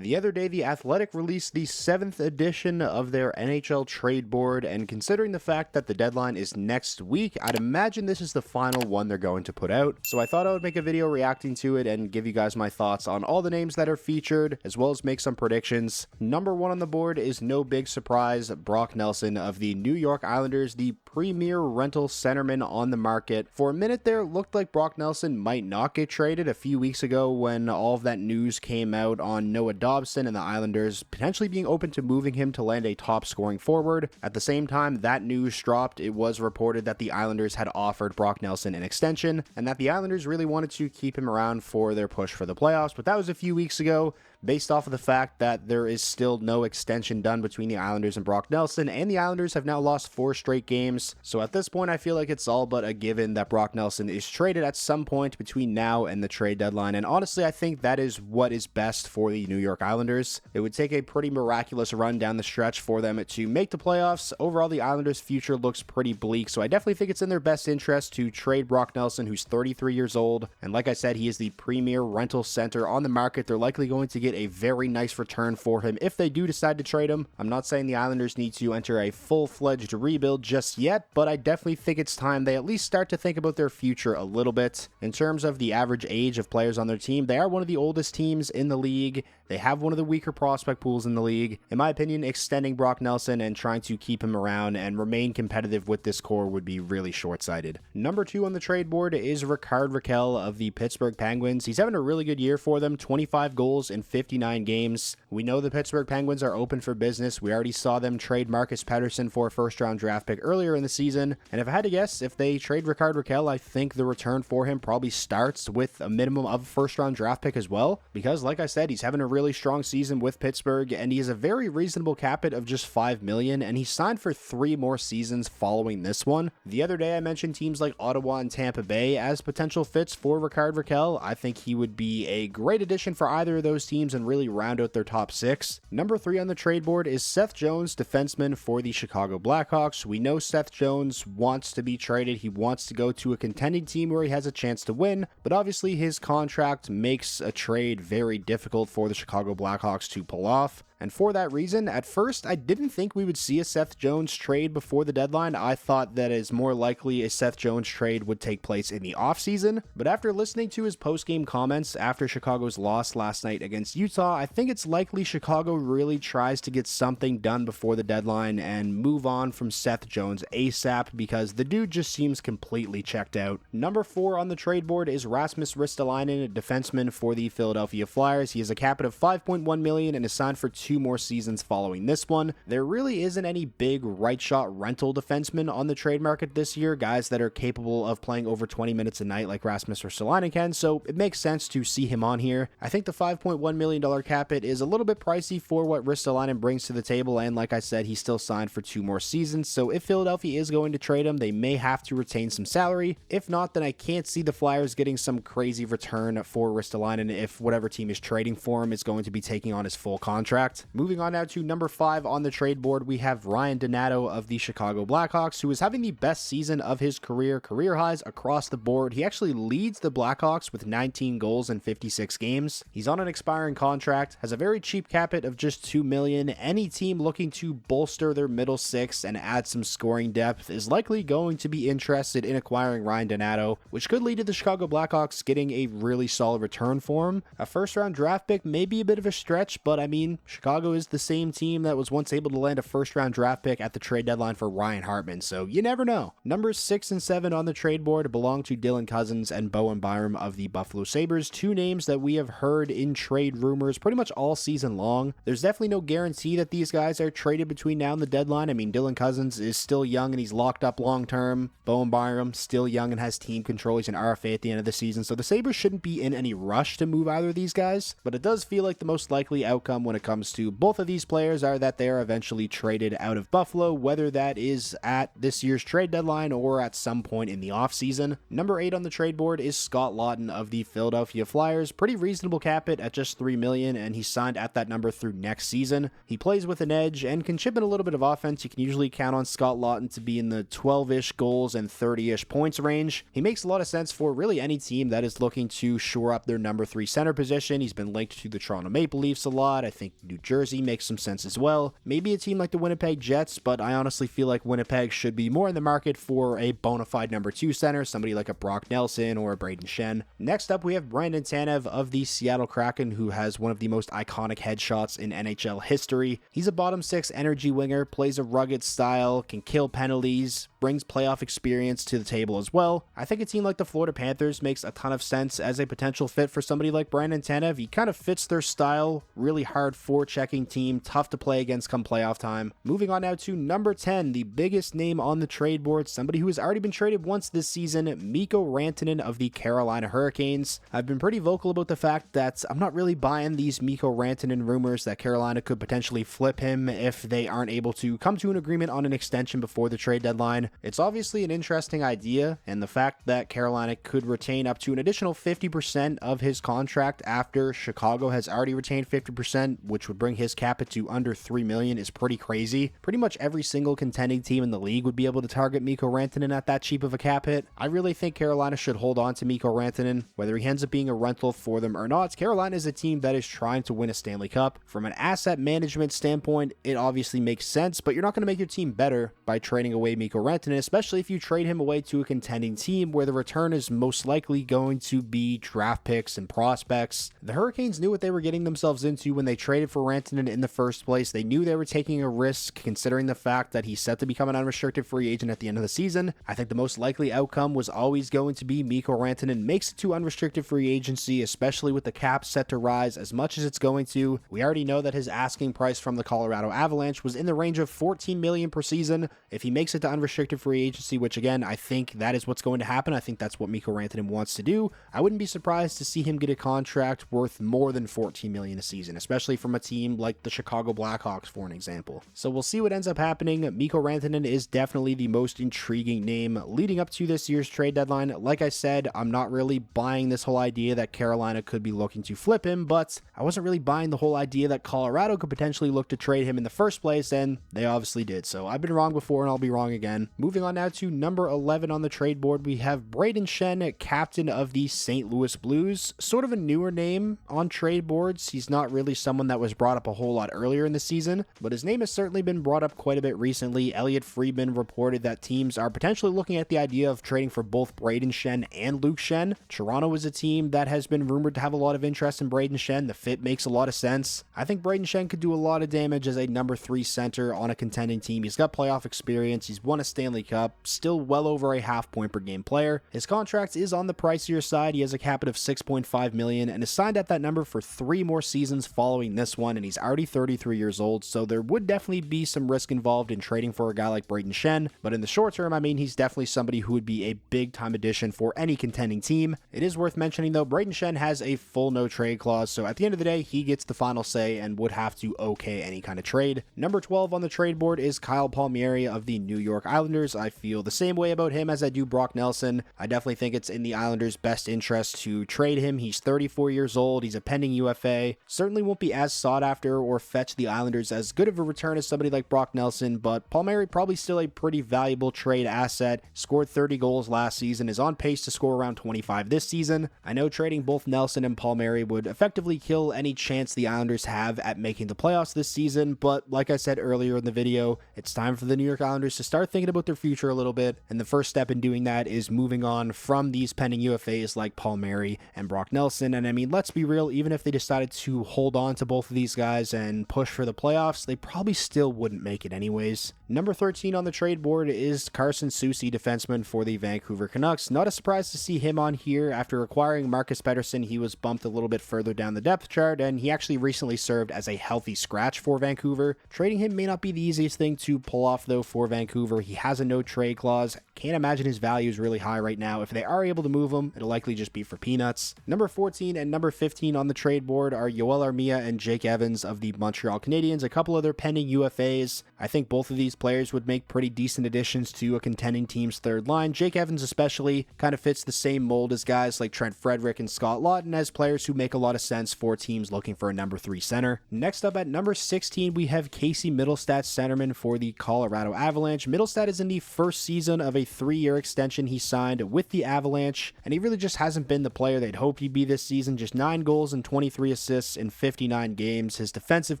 The other day, The Athletic released the 7th edition of their NHL trade board, and considering the fact that the deadline is next week, I'd imagine this is the final one they're going to put out. So I thought I would make a video reacting to it and give you guys my thoughts on all the names that are featured, as well as make some predictions. Number 1 on the board is no big surprise, Brock Nelson of the New York Islanders, the premier rental centerman on the market. For a minute there, it looked like Brock Nelson might not get traded a few weeks ago when all of that news came out on Noah Dobson and the Islanders potentially being open to moving him to land a top scoring forward. At the same time that news dropped, it was reported that the Islanders had offered Brock Nelson an extension and that the Islanders really wanted to keep him around for their push for the playoffs, but that was a few weeks ago. Based off of the fact that there is still no extension done between the Islanders and Brock Nelson, and the Islanders have now lost 4 straight games. So at this point, I feel like it's all but a given that Brock Nelson is traded at some point between now and the trade deadline. And honestly, I think that is what is best for the New York Islanders. It would take a pretty miraculous run down the stretch for them to make the playoffs. Overall, the Islanders' future looks pretty bleak, so I definitely think it's in their best interest to trade Brock Nelson, who's 33 years old. And like I said, he is the premier rental center on the market. They're likely going to get a very nice return for him if they do decide to trade him. I'm not saying the Islanders need to enter a full-fledged rebuild just yet, but I definitely think it's time they at least start to think about their future a little bit. In terms of the average age of players on their team, they are one of the oldest teams in the league. They have one of the weaker prospect pools in the league. In my opinion, extending Brock Nelson and trying to keep him around and remain competitive with this core would be really short-sighted. Number 2 on the trade board is Rickard Rakell of the Pittsburgh Penguins. He's having a really good year for them, 25 goals in 59 games. We know the Pittsburgh Penguins are open for business. We already saw them trade Marcus Pettersson for a first-round draft pick earlier in the season. And if I had to guess, if they trade Rickard Rakell, I think the return for him probably starts with a minimum of a first-round draft pick as well. Because, like I said, he's having a really strong season with Pittsburgh, and he has a very reasonable cap hit of just $5 million, and he's signed for 3 more seasons following this one. The other day, I mentioned teams like Ottawa and Tampa Bay as potential fits for Rickard Rakell. I think he would be a great addition for either of those teams and really round out their top 6. Number 3 on the trade board is Seth Jones, defenseman for the Chicago Blackhawks. We know Seth Jones wants to be traded. He wants to go to a contending team where he has a chance to win, but obviously his contract makes a trade very difficult for the Chicago Blackhawks to pull off. And for that reason, at first, I didn't think we would see a Seth Jones trade before the deadline. I thought that it's more likely a Seth Jones trade would take place in the offseason. But after listening to his post-game comments after Chicago's loss last night against Utah, I think it's likely Chicago really tries to get something done before the deadline and move on from Seth Jones ASAP because the dude just seems completely checked out. Number 4 on the trade board is Rasmus Ristolainen, a defenseman for the Philadelphia Flyers. He has a cap hit of $5.1 million and is signed for 2 more seasons following this one. There really isn't any big right shot rental defensemen on the trade market this year, guys that are capable of playing over 20 minutes a night like Rasmus Ristolainen can, so it makes sense to see him on here. I think the $5.1 million cap hit is a little bit pricey for what Ristolainen brings to the table, and like I said, he's still signed for 2 more seasons, so if Philadelphia is going to trade him, they may have to retain some salary. If not, then I can't see the Flyers getting some crazy return for Ristolainen if whatever team is trading for him is going to be taking on his full contract. Moving on now to number 5 on the trade board, we have Ryan Donato of the Chicago Blackhawks, who is having the best season of his career highs across the board. He actually leads the Blackhawks with 19 goals in 56 games. He's on an expiring contract, has a very cheap cap hit of just $2 million. Any team looking to bolster their middle 6 and add some scoring depth is likely going to be interested in acquiring Ryan Donato, which could lead to the Chicago Blackhawks getting a really solid return for him. A first-round draft pick may be a bit of a stretch, but I mean, Chicago is the same team that was once able to land a first-round draft pick at the trade deadline for Ryan Hartman, so you never know. Numbers 6 and 7 on the trade board belong to Dylan Cousins and Bowen Byram of the Buffalo Sabres, 2 names that we have heard in trade rumors pretty much all season long. There's definitely no guarantee that these guys are traded between now and the deadline. I mean, Dylan Cousins is still young and he's locked up long-term. Bowen Byram, still young and has team control. He's an RFA at the end of the season, so the Sabres shouldn't be in any rush to move either of these guys, but it does feel like the most likely outcome when it comes to both of these players are that they are eventually traded out of Buffalo, whether that is at this year's trade deadline or at some point in the offseason. Number 8 on the trade board is Scott Laughton of the Philadelphia Flyers. Pretty reasonable cap hit at just $3 million, and he's signed at that number through next season. He plays with an edge and can chip in a little bit of offense. You can usually count on Scott Laughton to be in the 12-ish goals and 30-ish points range. He makes a lot of sense for really any team that is looking to shore up their number 3 center position. He's been linked to the Toronto Maple Leafs a lot. I think New Jersey makes some sense as well. Maybe a team like the Winnipeg Jets, but I honestly feel like Winnipeg should be more in the market for a bona fide number 2 center, somebody like a Brock Nelson or a Braden Shen. Next up, we have Rantanen of the Seattle Kraken, who has one of the most iconic headshots in NHL history. He's a bottom 6 energy winger, plays a rugged style, can kill penalties, brings playoff experience to the table as well. I think a team like the Florida Panthers makes a ton of sense as a potential fit for somebody like Brandon Tanev. He kind of fits their style, really hard forechecking team, tough to play against come playoff time. Moving on now to number 10, the biggest name on the trade board, somebody who has already been traded once this season, Mikko Rantanen of the Carolina Hurricanes. I've been pretty vocal about the fact that I'm not really buying these Mikko Rantanen rumors that Carolina could potentially flip him if they aren't able to come to an agreement on an extension before the trade deadline. It's obviously an interesting idea, and the fact that Carolina could retain up to an additional 50% of his contract after Chicago has already retained 50%, which would bring his cap hit to under $3 million, is pretty crazy. Pretty much every single contending team in the league would be able to target Mikko Rantanen at that cheap of a cap hit. I really think Carolina should hold on to Mikko Rantanen, whether he ends up being a rental for them or not. Carolina is a team that is trying to win a Stanley Cup. From an asset management standpoint, it obviously makes sense, but you're not going to make your team better by trading away Mikko Rantanen, especially if you trade him away to a contending team where the return is most likely going to be draft picks and prospects. The Hurricanes knew what they were getting themselves into when they traded for Rantanen in the first place. They knew they were taking a risk considering the fact that he's set to become an unrestricted free agent at the end of the season. I think the most likely outcome was always going to be Mikko Rantanen makes it to unrestricted free agency, especially with the cap set to rise as much as it's going to. We already know that his asking price from the Colorado Avalanche was in the range of $14 million per season. If he makes it to unrestricted free agency, which again, I think that is what's going to happen. I think that's what Mikko Rantanen wants to do. I wouldn't be surprised to see him get a contract worth more than $14 million a season, especially from a team like the Chicago Blackhawks, for an example. So we'll see what ends up happening. Mikko Rantanen is definitely the most intriguing name leading up to this year's trade deadline. Like I said, I'm not really buying this whole idea that Carolina could be looking to flip him, but I wasn't really buying the whole idea that Colorado could potentially look to trade him in the first place, and they obviously did. So I've been wrong before and I'll be wrong again. Moving on now to number 11 on the trade board, we have Braden Shen, captain of the St. Louis Blues. Sort of a newer name on trade boards. He's not really someone that was brought up a whole lot earlier in the season, but his name has certainly been brought up quite a bit recently. Elliot Friedman reported that teams are potentially looking at the idea of trading for both Braden Shen and Luke Shen. Toronto is a team that has been rumored to have a lot of interest in Braden Shen. The fit makes a lot of sense. I think Braden Shen could do a lot of damage as a number 3 center on a contending team. He's got playoff experience. He's won a Stanley Cup, still well over a half point per game player. His contract is on the pricier side. He has a cap hit of $6.5 million and is signed at that number for 3 more seasons following this one, and he's already 33 years old, so there would definitely be some risk involved in trading for a guy like Braden Shen, but in the short term, I mean, he's definitely somebody who would be a big time addition for any contending team. It is worth mentioning though, Braden Shen has a full no trade clause, so at the end of the day, he gets the final say and would have to okay any kind of trade. Number 12 on the trade board is Kyle Palmieri of the New York Islanders. I feel the same way about him as I do Brock Nelson. I definitely think it's in the Islanders' best interest to trade him. He's 34 years old. He's a pending UFA. Certainly won't be as sought after or fetch the Islanders as good of a return as somebody like Brock Nelson, but Palmieri probably still a pretty valuable trade asset. Scored 30 goals last season, is on pace to score around 25 this season. I know trading both Nelson and Palmieri would effectively kill any chance the Islanders have at making the playoffs this season, but like I said earlier in the video, it's time for the New York Islanders to start thinking about their future a little bit, and the first step in doing that is moving on from these pending UFAs like Palmieri and Brock Nelson. And I mean, let's be real, even if they decided to hold on to both of these guys and push for the playoffs, they probably still wouldn't make it anyways. Number 13 on the trade board is Carson Soucy, defenseman for the Vancouver Canucks. Not a surprise to see him on here. After acquiring Marcus Pettersson, he was bumped a little bit further down the depth chart, and he actually recently served as a healthy scratch for Vancouver. Trading him may not be the easiest thing to pull off though for Vancouver. He has a no trade clause. Can't imagine his value is really high right now. If they are able to move him, it'll likely just be for peanuts. Number 14 and number 15 on the trade board are Yoel Armia and Jake Evans of the Montreal Canadiens, a couple other pending UFAs. I think both of these players would make pretty decent additions to a contending team's third line. Jake Evans especially kind of fits the same mold as guys like Trent Frederick and Scott Laughton as players who make a lot of sense for teams looking for a number 3 center. Next up at number 16, we have Casey Middlestat, centerman for the Colorado Avalanche. Middlestat is was in the first season of a 3-year extension he signed with the Avalanche, and he really just hasn't been the player they'd hoped he'd be this season. Just 9 goals and 23 assists in 59 games. His defensive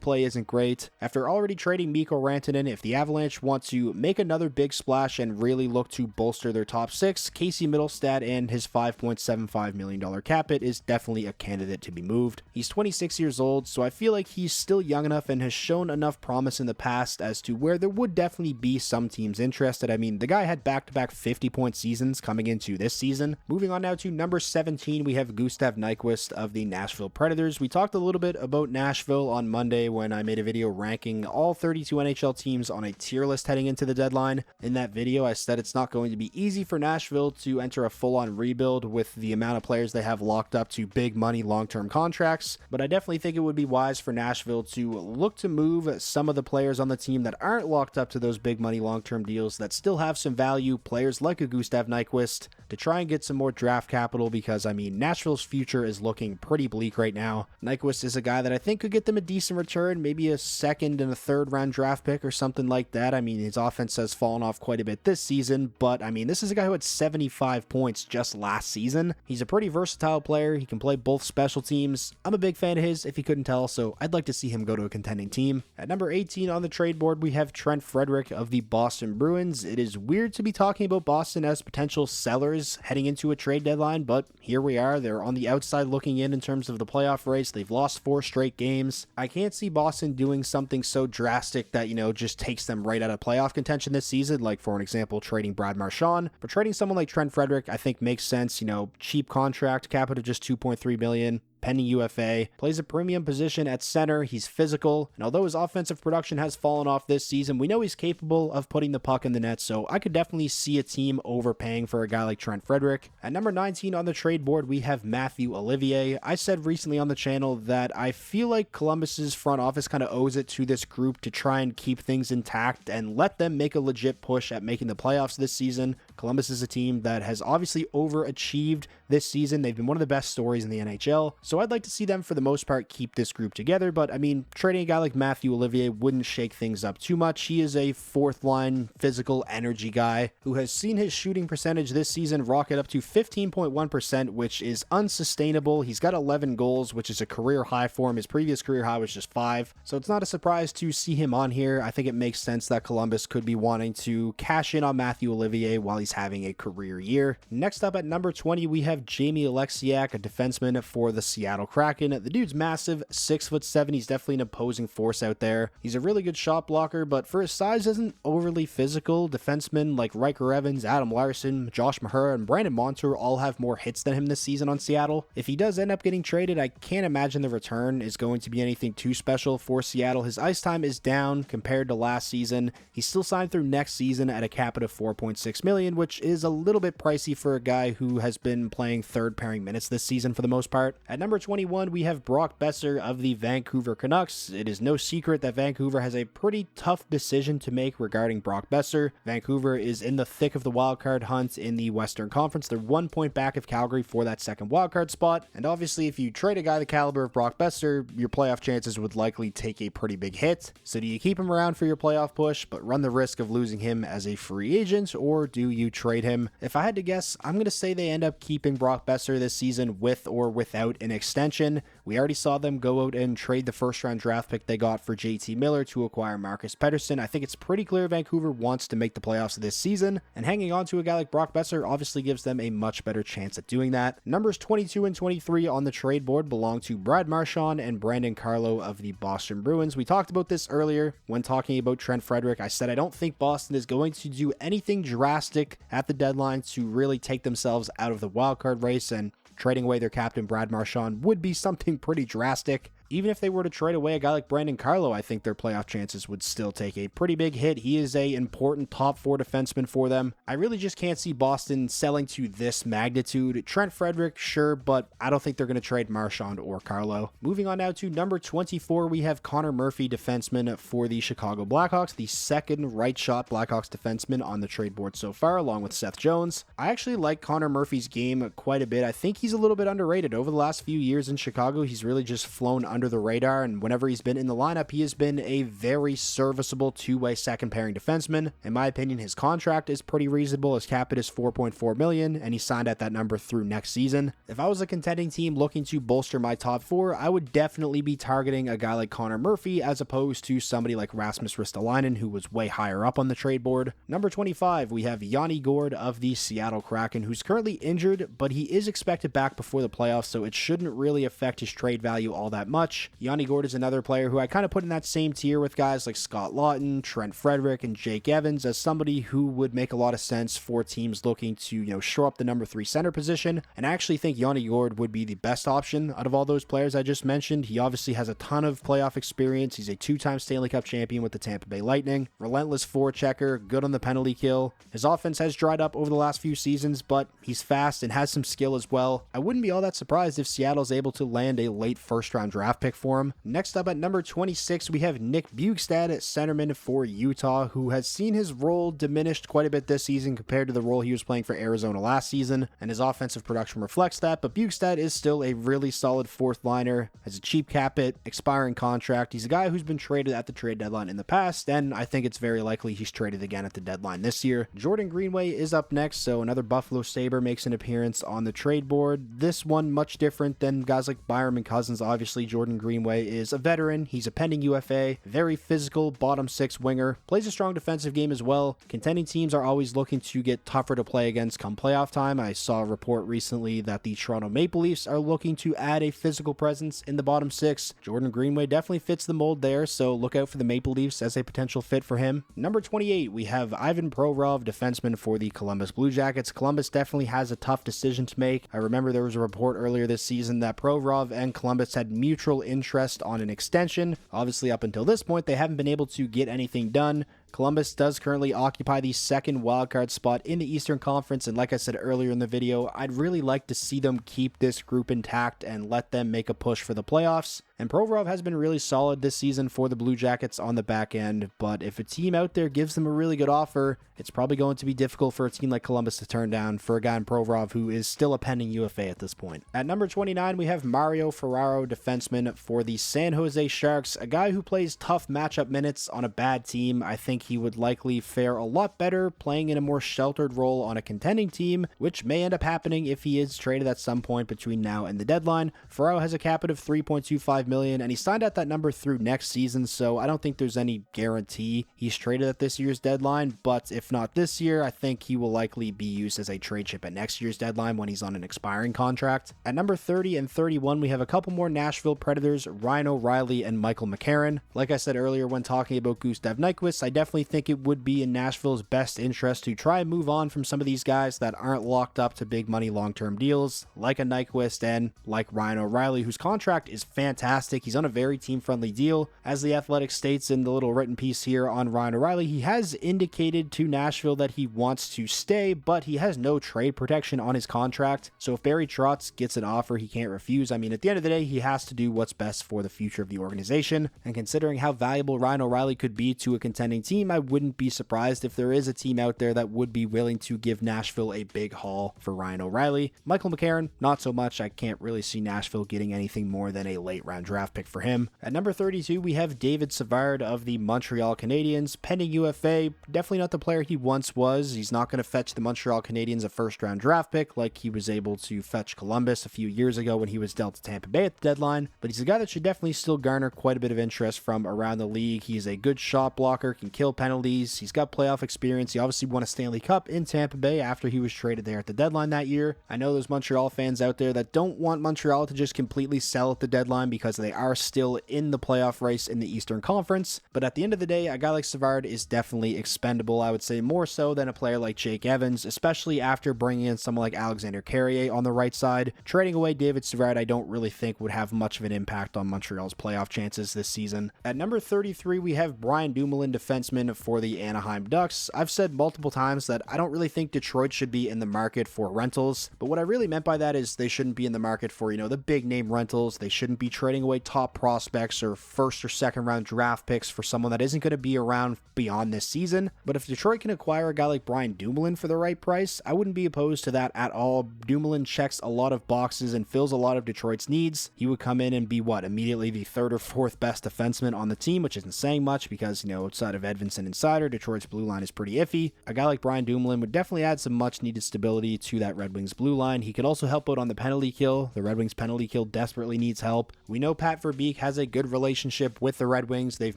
play isn't great. After already trading Mikko Rantanen, if the Avalanche want to make another big splash and really look to bolster their top 6, Casey Middlestad and his $5.75 million cap hit is definitely a candidate to be moved. He's 26 years old, so I feel like he's still young enough and has shown enough promise in the past as to where there would definitely be some teams interested. I mean, the guy had back-to-back 50-point seasons coming into this season. Moving on now to number 17, we have Gustav Nyquist of the Nashville Predators. We talked a little bit about Nashville on Monday when I made a video ranking all 32 NHL teams on a tier list heading into the deadline. In that video, I said it's not going to be easy for Nashville to enter a full-on rebuild with the amount of players they have locked up to big money long-term contracts, but I definitely think it would be wise for Nashville to look to move some of the players on the team that aren't locked up to those big money long-term deals that still have some value, players like a Gustav Nyquist, to try and get some more draft capital, because I mean, Nashville's future is looking pretty bleak right now. Nyquist is a guy that I think could get them a decent return, maybe a 2nd and a 3rd round draft pick or something like that. I mean, his offense has fallen off quite a bit this season, but I mean, this is a guy who had 75 points just last season. He's a pretty versatile player. He can play both special teams. I'm a big fan of his, if you couldn't tell, so I'd like to see him go to a contending team. At number 18 on the trade board, we have Trent Frederick of the Boston Bruins. It is weird to be talking about Boston as potential sellers heading into a trade deadline, but here we are. They're on the outside looking in terms of the playoff race. They've lost 4 straight games. I can't see Boston doing something so drastic that, just takes them right out of playoff contention this season, like for an example, trading Brad Marchand. But trading someone like Trent Frederick, I think makes sense. Cheap contract, cap of just $2.3 million. Pending UFA, plays a premium position at center, he's physical, and although his offensive production has fallen off this season, we know he's capable of putting the puck in the net, so I could definitely see a team overpaying for a guy like Trent Frederick. At number 19 on the trade board, we have Matthew Olivier. I said recently on the channel that I feel like Columbus's front office kind of owes it to this group to try and keep things intact and let them make a legit push at making the playoffs this season. Columbus is a team that has obviously overachieved this season. They've been one of the best stories in the NHL, so I'd like to see them for the most part keep this group together, but I mean, trading a guy like Matthew Olivier wouldn't shake things up too much. He is a 4th line physical energy guy who has seen his shooting percentage this season rocket up to 15.1%, which is unsustainable. He's got 11 goals, which is a career high for him. His previous career high was just 5, so it's not a surprise to see him on here. I think it makes sense that Columbus could be wanting to cash in on Matthew Olivier while he's having a career year. Next up at number 20, we have Jamie Alexiak, a defenseman for the Seattle Kraken. The dude's massive, 6'7". He's definitely an opposing force out there. He's a really good shot blocker, but for his size isn't overly physical. Defensemen like Riker Evans, Adam Larson, Josh Mahura, and Brandon Montour all have more hits than him this season on Seattle. If he does end up getting traded, I can't imagine the return is going to be anything too special for Seattle. His ice time is down compared to last season. He's still signed through next season at a cap of $4.6 million, which is a little bit pricey for a guy who has been playing 3rd pairing minutes this season for the most part. At number 21, we have Brock Besser of the Vancouver Canucks. It is no secret that Vancouver has a pretty tough decision to make regarding Brock Besser. Vancouver is in the thick of the wildcard hunt in the Western Conference. They're 1 point back of Calgary for that 2nd wildcard spot, and obviously if you trade a guy the caliber of Brock Besser, your playoff chances would likely take a pretty big hit. So do you keep him around for your playoff push but run the risk of losing him as a free agent, or do you trade him? If I had to guess, I'm going to say they end up keeping Brock Besser this season with or without an extension. We already saw them go out and trade the 1st round draft pick they got for JT Miller to acquire Marcus Pettersson. I think it's pretty clear Vancouver wants to make the playoffs this season, and hanging on to a guy like Brock Besser obviously gives them a much better chance at doing that. Numbers 22 and 23 on the trade board belong to Brad Marchand and Brandon Carlo of the Boston Bruins. We talked about this earlier when talking about Trent Frederick. I said I don't think Boston is going to do anything drastic at the deadline to really take themselves out of the wildcard race, and trading away their captain Brad Marchand would be something pretty drastic. Even if they were to trade away a guy like Brandon Carlo, I think their playoff chances would still take a pretty big hit. He is a important top 4 defenseman for them. I really just can't see Boston selling to this magnitude. Trent Frederick, sure, but I don't think they're going to trade Marchand or Carlo. Moving on now to number 24, we have Connor Murphy, defenseman for the Chicago Blackhawks, the 2nd right shot Blackhawks defenseman on the trade board so far, along with Seth Jones. I actually like Connor Murphy's game quite a bit. I think he's a little bit underrated. Over the last few years in Chicago, he's really just flown under under the radar, and whenever he's been in the lineup, he has been a very serviceable two-way second pairing defenseman. In my opinion, his contract is pretty reasonable. His cap hit is $4.4 million, and he signed at that number through next season. If I was a contending team looking to bolster my top four, I would definitely be targeting a guy like Connor Murphy as opposed to somebody like Rasmus Ristolainen, who was way higher up on the trade board. Number 25, we have Yanni Gourde of the Seattle Kraken, who's currently injured, but he is expected back before the playoffs, so it shouldn't really affect his trade value all that much. Yanni Gourde is another player who I kind of put in that same tier with guys like Scott Laughton, Trent Frederick, and Jake Evans as somebody who would make a lot of sense for teams looking to, shore up the number 3 center position. And I actually think Yanni Gourde would be the best option out of all those players I just mentioned. He obviously has a ton of playoff experience. He's a 2-time Stanley Cup champion with the Tampa Bay Lightning. Relentless forechecker, good on the penalty kill. His offense has dried up over the last few seasons, but he's fast and has some skill as well. I wouldn't be all that surprised if Seattle's able to land a late first-round draft pick for him. Next up at number 26, we have Nick Bjugstad at centerman for Utah, who has seen his role diminished quite a bit this season compared to the role he was playing for Arizona last season, and his offensive production reflects that, but Bjugstad is still a really solid fourth liner, has a cheap cap hit, expiring contract. He's a guy who's been traded at the trade deadline in the past, and I think it's very likely he's traded again at the deadline this year. Jordan Greenway is up next, so another Buffalo Sabre makes an appearance on the trade board. This one much different than guys like Byram and Cousins. Obviously, Jordan Greenway is a veteran. He's a pending UFA, very physical, bottom 6 winger, plays a strong defensive game as well. Contending teams are always looking to get tougher to play against come playoff time. I saw a report recently that the Toronto Maple Leafs are looking to add a physical presence in the bottom 6. Jordan Greenway definitely fits the mold there, so look out for the Maple Leafs as a potential fit for him. Number 28, we have Ivan Provorov, defenseman for the Columbus Blue Jackets. Columbus definitely has a tough decision to make. I remember there was a report earlier this season that Provorov and Columbus had mutual interest on an extension. Obviously, up until this point, they haven't been able to get anything done. Columbus does currently occupy the second wildcard spot in the Eastern Conference, and like I said earlier in the video, I'd really like to see them keep this group intact and let them make a push for the playoffs. And Provorov has been really solid this season for the Blue Jackets on the back end, but if a team out there gives them a really good offer, it's probably going to be difficult for a team like Columbus to turn down for a guy in Provorov who is still a pending UFA at this point. At number 29, we have Mario Ferraro, defenseman for the San Jose Sharks, a guy who plays tough matchup minutes on a bad team. I think he would likely fare a lot better playing in a more sheltered role on a contending team, which may end up happening if he is traded at some point between now and the deadline. Ferraro has a cap hit of $3.25 million, and he signed at that number through next season, so I don't think there's any guarantee he's traded at this year's deadline, but if not this year, I think he will likely be used as a trade chip at next year's deadline when he's on an expiring contract. At number 30 and 31, we have a couple more Nashville Predators, Ryan O'Reilly and Michael McCarron. Like I said earlier when talking about Gustav Nyquist, I definitely think it would be in Nashville's best interest to try and move on from some of these guys that aren't locked up to big money long-term deals, like a Nyquist and like Ryan O'Reilly, whose contract is fantastic. He's on a very team-friendly deal. As the Athletic states in the little written piece here on Ryan O'Reilly, he has indicated to Nashville that he wants to stay, but he has no trade protection on his contract. So if Barry Trotz gets an offer he can't refuse, I mean, at the end of the day, he has to do what's best for the future of the organization. And considering how valuable Ryan O'Reilly could be to a contending team, I wouldn't be surprised if there is a team out there that would be willing to give Nashville a big haul for Ryan O'Reilly. Michael McCarron, not so much. I can't really see Nashville getting anything more than a late round draft pick for him. At number 32, we have David Savard of the Montreal Canadiens, pending UFA. Definitely not the player he once was. He's not going to fetch the Montreal Canadiens a first round draft pick like he was able to fetch Columbus a few years ago when he was dealt to Tampa Bay at the deadline, but he's a guy that should definitely still garner quite a bit of interest from around the league. He's a good shot blocker, can kill penalties, he's got playoff experience. He obviously won a Stanley Cup in Tampa Bay after he was traded there at the deadline that year. I know there's Montreal fans out there that don't want Montreal to just completely sell at the deadline because they are still in the playoff race in the Eastern Conference, but at the end of the day, a guy like Savard is definitely expendable. I would say more so than a player like Jake Evans, especially after bringing in someone like Alexander Carrier on the right side. Trading away David Savard, I don't really think would have much of an impact on Montreal's playoff chances this season. At number 33, we have Brian Dumoulin, defenseman defenseman for the Anaheim Ducks. I've said multiple times that I don't really think Detroit should be in the market for rentals, but what I really meant by that is they shouldn't be in the market for, the big name rentals. They shouldn't be trading away top prospects or first or second round draft picks for someone that isn't going to be around beyond this season. But if Detroit can acquire a guy like Brian Dumoulin for the right price, I wouldn't be opposed to that at all. Dumoulin checks a lot of boxes and fills a lot of Detroit's needs. He would come in and be immediately the third or fourth best defenseman on the team, which isn't saying much because, outside of Edvinsson and Seider, Detroit's blue line is pretty iffy. A guy like Brian Dumoulin would definitely add some much needed stability to that Red Wings blue line. He could also help out on the penalty kill. The Red Wings penalty kill desperately needs help. We know Pat Verbeek has a good relationship with the Red Wings. They've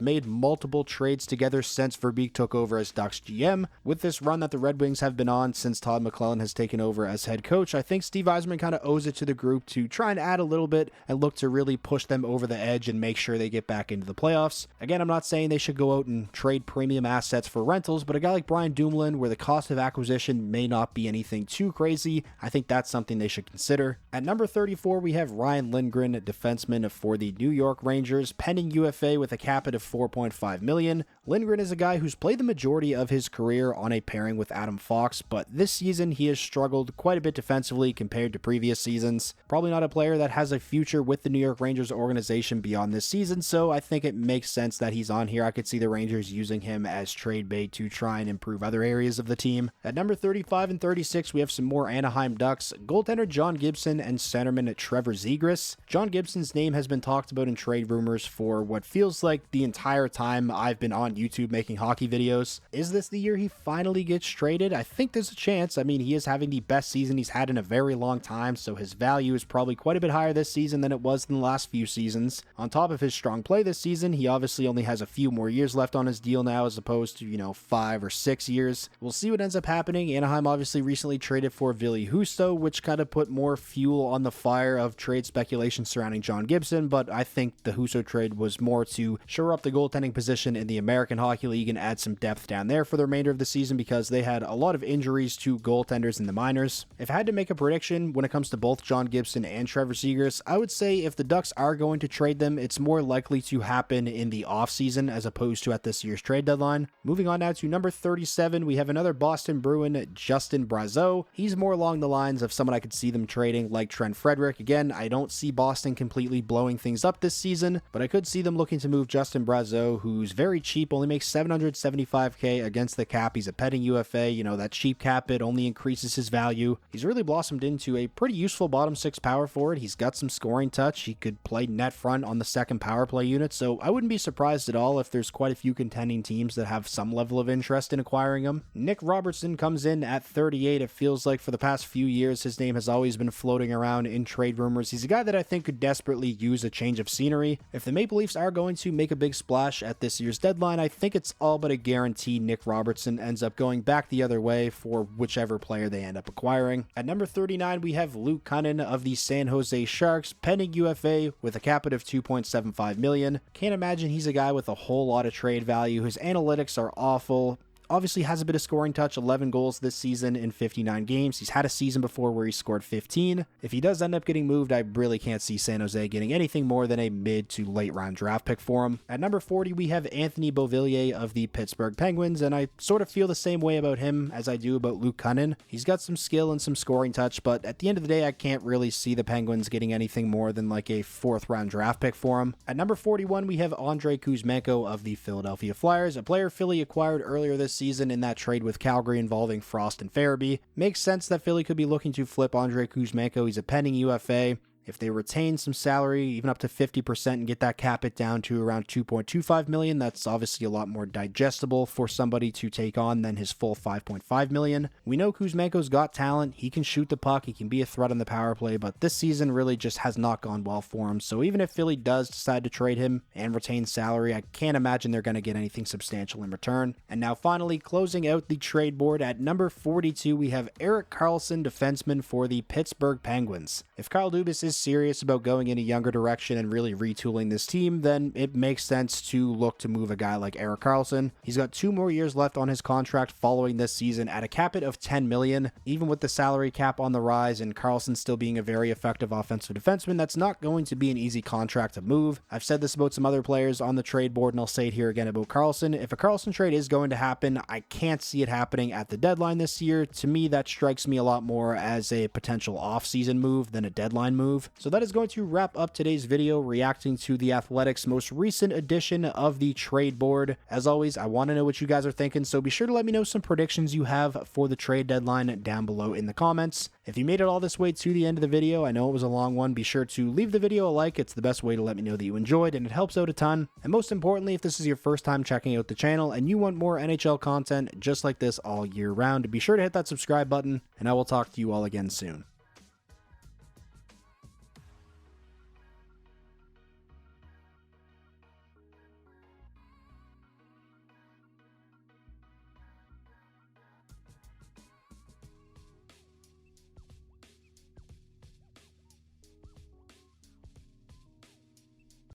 made multiple trades together since Verbeek took over as Ducks GM. With this run that the Red Wings have been on since Todd McClellan has taken over as head coach, I think Steve Yzerman kind of owes it to the group to try and add a little bit and look to really push them over the edge and make sure they get back into the playoffs. Again, I'm not saying they should go out and trade premium assets for rentals, but a guy like Brian Dumoulin, where the cost of acquisition may not be anything too crazy, I think that's something they should consider. At number 34, we have Ryan Lindgren, defenseman for the New York Rangers, pending UFA with a cap of $4.5 million. Lindgren is a guy who's played the majority of his career on a pairing with Adam Fox, but this season he has struggled quite a bit defensively compared to previous seasons. Probably not a player that has a future with the New York Rangers organization beyond this season, so I think it makes sense that he's on here. I could see the Rangers using him as trade bait to try and improve other areas of the team. At number 35 and 36, we have some more Anaheim Ducks, goaltender John Gibson and centerman Trevor Zegras. John Gibson's name has been talked about in trade rumors for what feels like the entire time I've been on YouTube making hockey videos. Is this the year he finally gets traded? I think there's a chance. I mean, he is having the best season he's had in a very long time, so his value is probably quite a bit higher this season than it was in the last few seasons. On top of his strong play this season, he obviously only has a few more years left on his deal now as opposed to, 5 or 6 years. We'll see what ends up happening. Anaheim obviously recently traded for Ville Husso, which kind of put more fuel on the fire of trade speculation surrounding John Gibson, but I think the Husso trade was more to shore up the goaltending position in the American Hockey League and add some depth down there for the remainder of the season because they had a lot of injuries to goaltenders in the minors. If I had to make a prediction when it comes to both John Gibson and Trevor Zegras, I would say if the Ducks are going to trade them, it's more likely to happen in the offseason as opposed to at this year's trade deadline. Moving on now to number 37, we have another Boston Bruin, Justin Brazeau. He's more along the lines of someone I could see them trading like Trent Frederick. Again, I don't see Boston completely blowing things up this season, but I could see them looking to move Justin Brazeau, who's very cheap, only makes $775K against the cap. He's a pending UFA. That cheap cap it only increases his value. He's really blossomed into a pretty useful bottom six power forward. He's got some scoring touch. He could play net front on the second power play unit, so I wouldn't be surprised at all if there's quite a few contending teams that have some level of interest in acquiring him. Nick Robertson comes in at 38. It feels like for the past few years his name has always been floating around in trade rumors. He's a guy that I think could desperately use a change of scenery. If the Maple Leafs are going to make a big splash at this year's deadline, I think it's all but a guarantee Nick Robertson ends up going back the other way for whichever player they end up acquiring. At number 39, we have Luke Kunin of the San Jose Sharks, pending UFA with a cap of $2.75 million. Can't imagine he's a guy with a whole lot of trade value. His analytics are awful. Obviously has a bit of scoring touch, 11 goals this season in 59 games. He's had a season before where he scored 15. If he does end up getting moved, I really can't see San Jose getting anything more than a mid to late round draft pick for him. At number 40, we have Anthony Beauvillier of the Pittsburgh Penguins, and I sort of feel the same way about him as I do about Luke Kunin. He's got some skill and some scoring touch, but at the end of the day, I can't really see the Penguins getting anything more than like a 4th round draft pick for him. At number 41, we have Andrei Kuzmenko of the Philadelphia Flyers, a player Philly acquired earlier this season in that trade with Calgary involving Frost and Farabee. Makes sense that Philly could be looking to flip Andrei Kuzmenko. He's a pending UFA. If they retain some salary, even up to 50%, and get that cap it down to around $2.25 million, that's obviously a lot more digestible for somebody to take on than his full $5.5 million. We know Kuzmenko's got talent. He can shoot the puck. He can be a threat on the power play, but this season really just has not gone well for him. So even if Philly does decide to trade him and retain salary, I can't imagine they're going to get anything substantial in return. And now finally, closing out the trade board at number 42, we have Erik Karlsson, defenseman for the Pittsburgh Penguins. If Kyle Dubas is is serious about going in a younger direction and really retooling this team, then it makes sense to look to move a guy like Erik Karlsson. He's got 2 more years left on his contract following this season at a cap hit of $10 million. Even with the salary cap on the rise and Karlsson still being a very effective offensive defenseman, that's not going to be an easy contract to move. I've said this about some other players on the trade board, and I'll say it here again about Karlsson. If a Karlsson trade is going to happen, I can't see it happening at the deadline this year. To me, that strikes me a lot more as a potential off-season move than a deadline move. So that is going to wrap up today's video reacting to the Athletic's most recent edition of the trade board. As always, I want to know what you guys are thinking, so be sure to let me know some predictions you have for the trade deadline down below in the comments. If you made it all this way to the end of the video, I know it was a long one, be sure to leave the video a like. It's the best way to let me know that you enjoyed, and it helps out a ton. And most importantly, if this is your first time checking out the channel and you want more NHL content just like this all year round, be sure to hit that subscribe button, and I will talk to you all again soon.